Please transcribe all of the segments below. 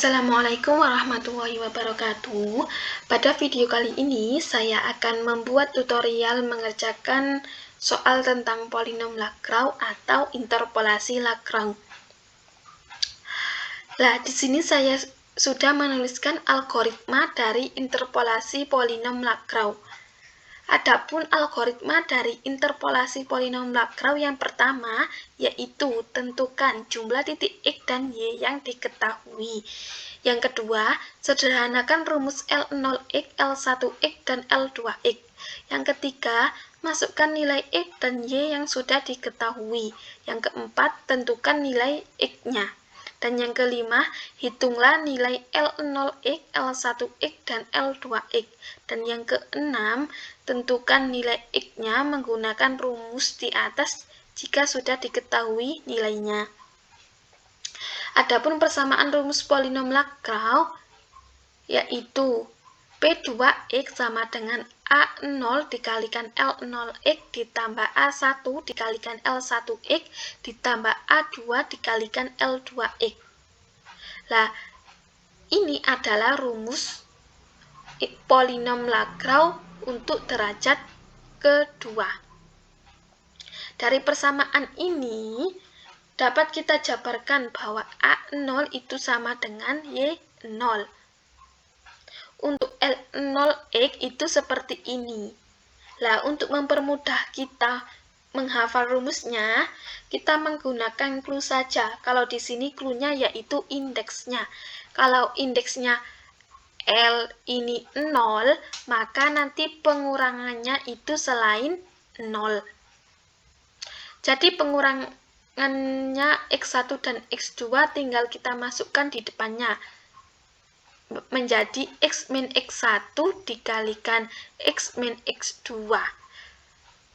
Assalamualaikum warahmatullahi wabarakatuh. Pada video kali ini saya akan membuat tutorial mengerjakan soal tentang polinom Lagrange atau interpolasi Lagrange. Nah, di sini saya sudah menuliskan algoritma dari interpolasi polinom Lagrange. Adapun algoritma dari interpolasi polinom Lagrange yang pertama yaitu tentukan jumlah titik X dan Y yang diketahui. Yang kedua, sederhanakan rumus L0X, L1X, dan L2X. Yang ketiga, masukkan nilai X dan Y yang sudah diketahui. Yang keempat, tentukan nilai X-nya. Dan yang kelima, hitunglah nilai L0X, L1X, dan L2X. Dan yang keenam, tentukan nilai X-nya menggunakan rumus di atas jika sudah diketahui nilainya. Adapun persamaan rumus polinom Lagrange yaitu P2X sama dengan A0 dikalikan L0X ditambah A1 dikalikan L1X ditambah A2 dikalikan L2X. Nah, ini adalah rumus polinom Lagrange untuk derajat kedua. Dari persamaan ini dapat kita jabarkan bahwa A0 itu sama dengan Y0. Untuk L0X itu seperti ini. Nah, untuk mempermudah kita menghafal rumusnya, kita menggunakan clue saja. Kalau di sini clue-nya yaitu indeksnya. Kalau indeksnya L ini 0, maka nanti pengurangannya itu selain 0. Jadi pengurangannya X1 dan X2 tinggal kita masukkan di depannya. Menjadi X min X1 dikalikan X min X2.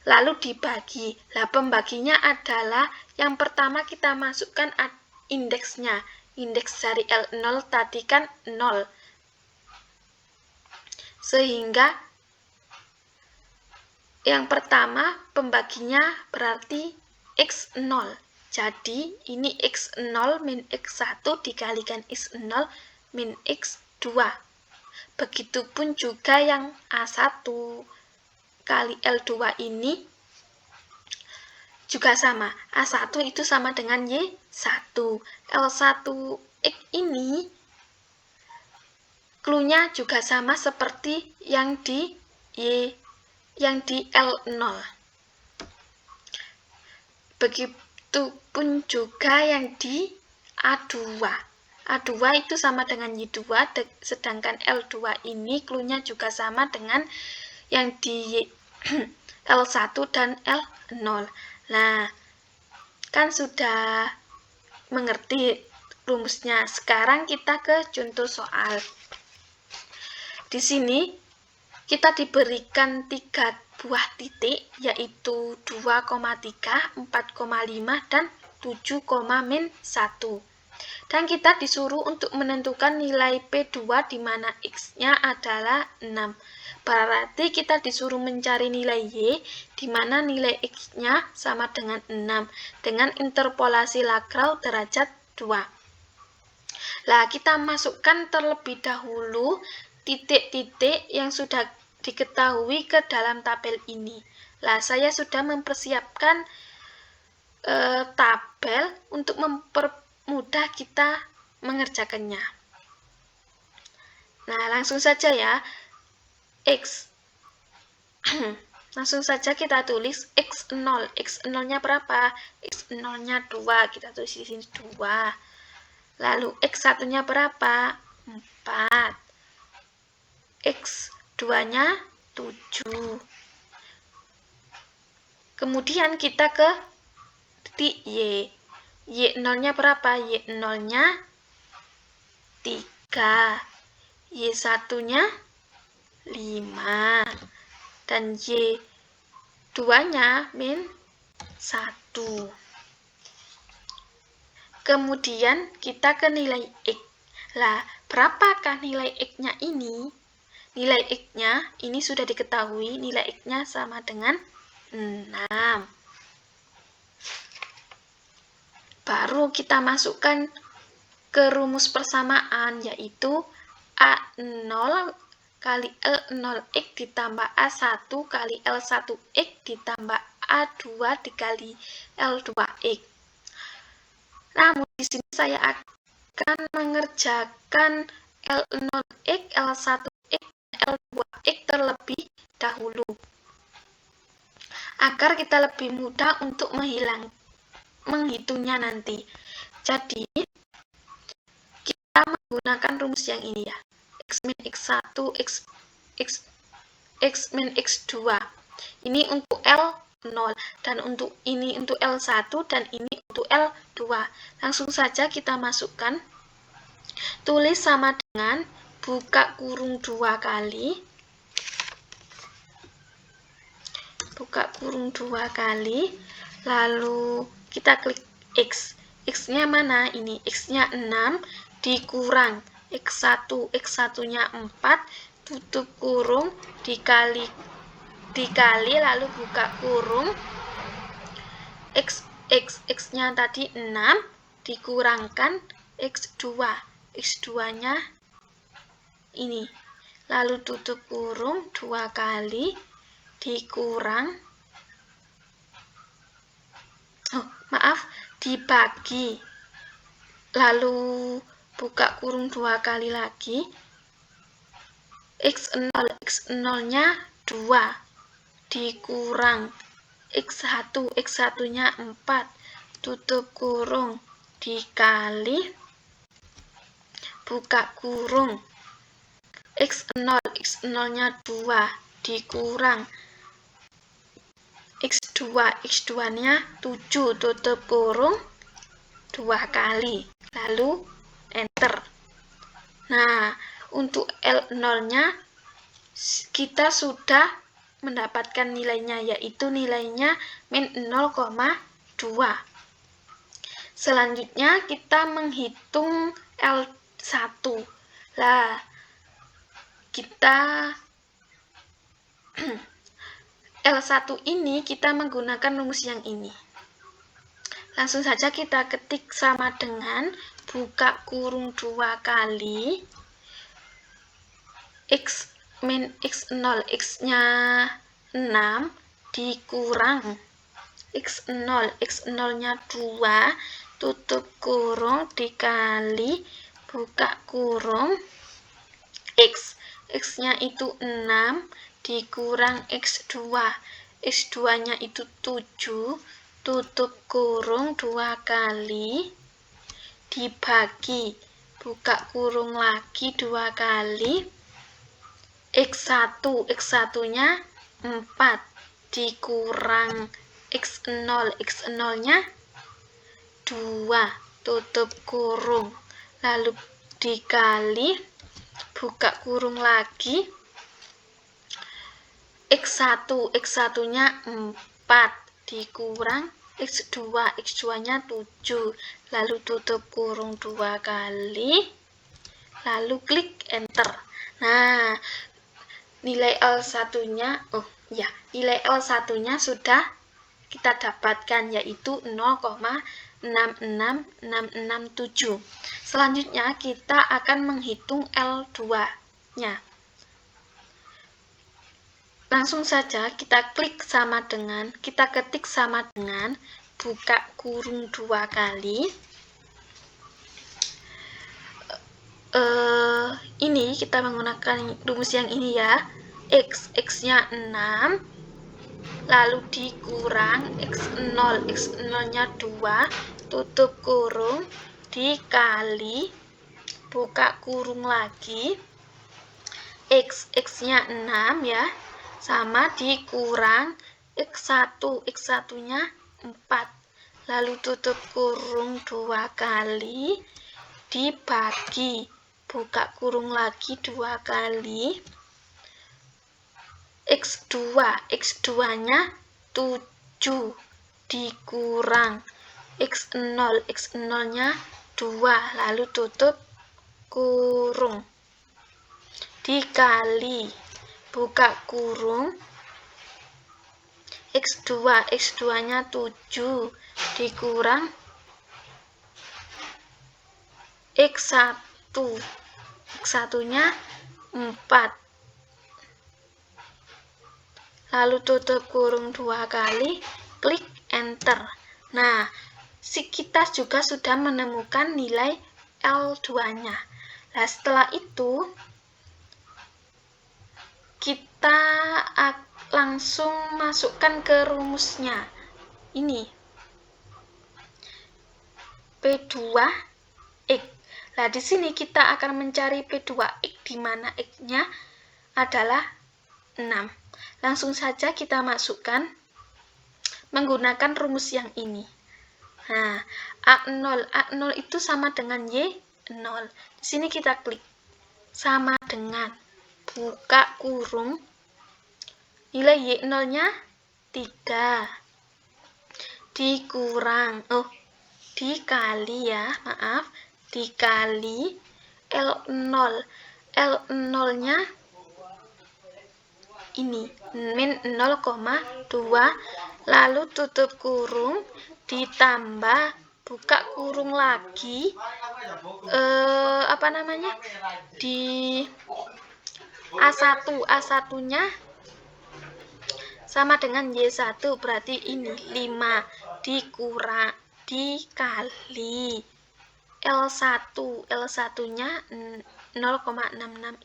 Lalu dibagi. Nah, pembaginya adalah yang pertama kita masukkan indeksnya. Indeks dari L0 tadi kan 0. Sehingga yang pertama pembaginya berarti X0. Jadi ini X0 min X1 dikalikan X0 min X2. Begitupun juga yang A1 kali L2 ini juga sama. A1 itu sama dengan Y1. L1X ini clue-nya juga sama seperti yang di L0. Begitupun juga yang di A2. A2 itu sama dengan Y2, sedangkan L2 ini clue-nya juga sama dengan yang di L1 dan L0. Nah, kan sudah mengerti rumusnya. Sekarang kita ke contoh soal. Di sini kita diberikan 3 buah titik, yaitu 2,3, 4,5, dan 7,-1. Dan kita disuruh untuk menentukan nilai P2 di mana X-nya adalah 6. Berarti kita disuruh mencari nilai Y di mana nilai X-nya sama dengan 6 dengan interpolasi Lagrange derajat 2. Nah, kita masukkan terlebih dahulu titik-titik yang sudah diketahui ke dalam tabel ini. Nah, saya sudah mempersiapkan tabel untuk mempermudah kita mengerjakannya. Nah, langsung saja ya. X. Langsung saja kita tulis X0. X0-nya berapa? X0-nya 2. Kita tulis di sini 2. Lalu X1-nya berapa? 4. X2-nya 7. Kemudian kita ke titik Y. Y0-nya berapa? Y0-nya 3. Y1-nya 5. Dan Y2-nya min 1. Kemudian kita ke nilai X. Lah, berapakah nilai X-nya ini? Nilai X-nya ini sudah diketahui, nilai X-nya sama dengan 6. Baru kita masukkan ke rumus persamaan, yaitu A0 kali L0X ditambah A1 kali L1X ditambah A2 dikali L2X. Namun di sini saya akan mengerjakan L0X, L1X, L2X terlebih dahulu, agar kita lebih mudah untuk menghitungnya nanti. Jadi, kita menggunakan rumus yang ini ya. X min X1, X min X2. Ini untuk L0, dan untuk ini untuk L1, dan ini untuk L2. Langsung saja kita masukkan. Tulis sama dengan buka kurung 2 kali. Buka kurung 2 kali. Lalu kita klik X. X-nya mana? Ini X-nya 6 dikurang X1, X1-nya 4, tutup kurung, dikali lalu buka kurung, X-nya tadi 6 dikurangkan X2, X2-nya ini, lalu tutup kurung 2 kali dikurang, dibagi, lalu buka kurung 2 kali lagi, X0, X0-nya 2 dikurang X1, X1-nya 4, tutup kurung, dikali buka kurung, X0, X0-nya 2 dikurang X2, X2-nya 7, tutup kurung 2 kali, lalu enter. Nah, untuk L0-nya kita sudah mendapatkan nilainya, yaitu nilainya min 0,2. Selanjutnya kita menghitung L1. Lah, kita L1 ini kita menggunakan rumus yang ini. Langsung saja kita ketik sama dengan buka kurung 2 kali X min X0, X-nya 6 dikurang X0, X0-nya 2, tutup kurung, dikali buka kurung X-nya itu 6 dikurang X2, X2-nya itu 7, tutup kurung 2 kali, dibagi buka kurung lagi 2 kali, X1, X1-nya 4 dikurang X0, X0-nya 2, tutup kurung, lalu dikali buka kurung lagi, X1, X1-nya 4 dikurang X2, X2-nya 7, lalu tutup kurung 2 kali, lalu klik enter. Nah, nilai L1-nya nilai L1-nya sudah kita dapatkan, yaitu 0,66667. Selanjutnya kita akan menghitung L2-nya. Langsung saja kita ketik sama dengan buka kurung 2 kali. Ini kita menggunakan rumus yang ini ya. X-nya 6, lalu dikurang X0, X0-nya 2, tutup kurung, dikali buka kurung lagi, X-nya 6 ya, sama dikurang X1, X1-nya 4, lalu tutup kurung 2 kali, dibagi buka kurung lagi 2 kali, X2, X2-nya 7 dikurang X0, X0-nya 2, lalu tutup kurung, dikali buka kurung, X2, X2-nya 7 dikurang X1. X1-nya 4. Lalu tutup kurung 2 kali, klik enter. Nah, kita juga sudah menemukan nilai L2-nya. Nah, setelah itu kita langsung masukkan ke rumusnya. Ini P2X. Nah, di sini kita akan mencari P2X di mana X-nya adalah 6. Langsung saja kita masukkan menggunakan rumus yang ini. Nah, A0 itu sama dengan Y0. Di sini kita klik sama dengan buka kurung, nilai Y0-nya 3 dikali ya, maaf, dikali L0. L0-nya ini min 0,2, lalu tutup kurung ditambah buka kurung lagi di A1-nya sama dengan Y1, berarti ini 5 dikali L1-nya 0,66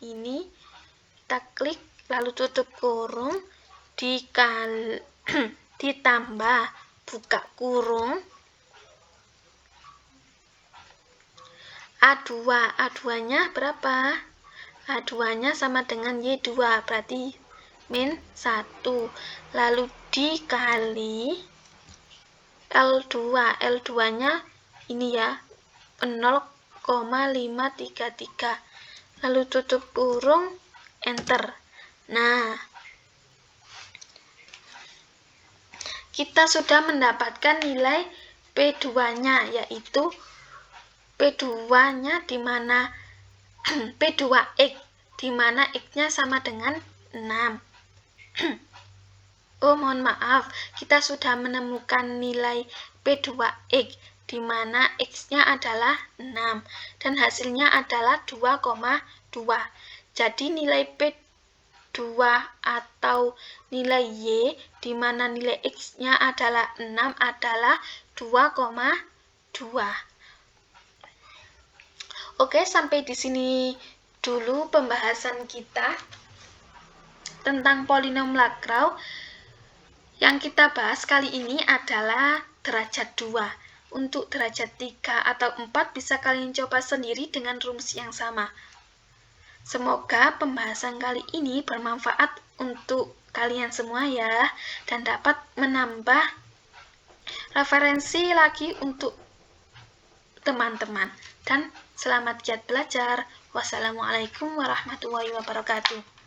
ini, kita klik lalu tutup kurung ditambah buka kurung A2-nya berapa? A2-nya sama dengan Y2, berarti min 1, lalu dikali L2-nya ini ya 0,533, lalu tutup kurung enter. Nah, kita sudah mendapatkan nilai P2-nya, yaitu P2-nya di mana P2X, di mana X-nya sama dengan 6. Oh, mohon maaf, kita sudah menemukan nilai P2X, di mana X-nya adalah 6, dan hasilnya adalah 2,2. Jadi nilai P2 atau nilai Y, di mana nilai X-nya adalah 6, adalah 2,2. Oke, sampai di sini dulu pembahasan kita tentang polinom Lagrange. Yang kita bahas kali ini adalah derajat 2. Untuk derajat 3 atau 4 bisa kalian coba sendiri dengan rumus yang sama. Semoga pembahasan kali ini bermanfaat untuk kalian semua ya, dan dapat menambah referensi lagi untuk teman-teman. Dan selamat giat belajar. Wassalamualaikum warahmatullahi wabarakatuh.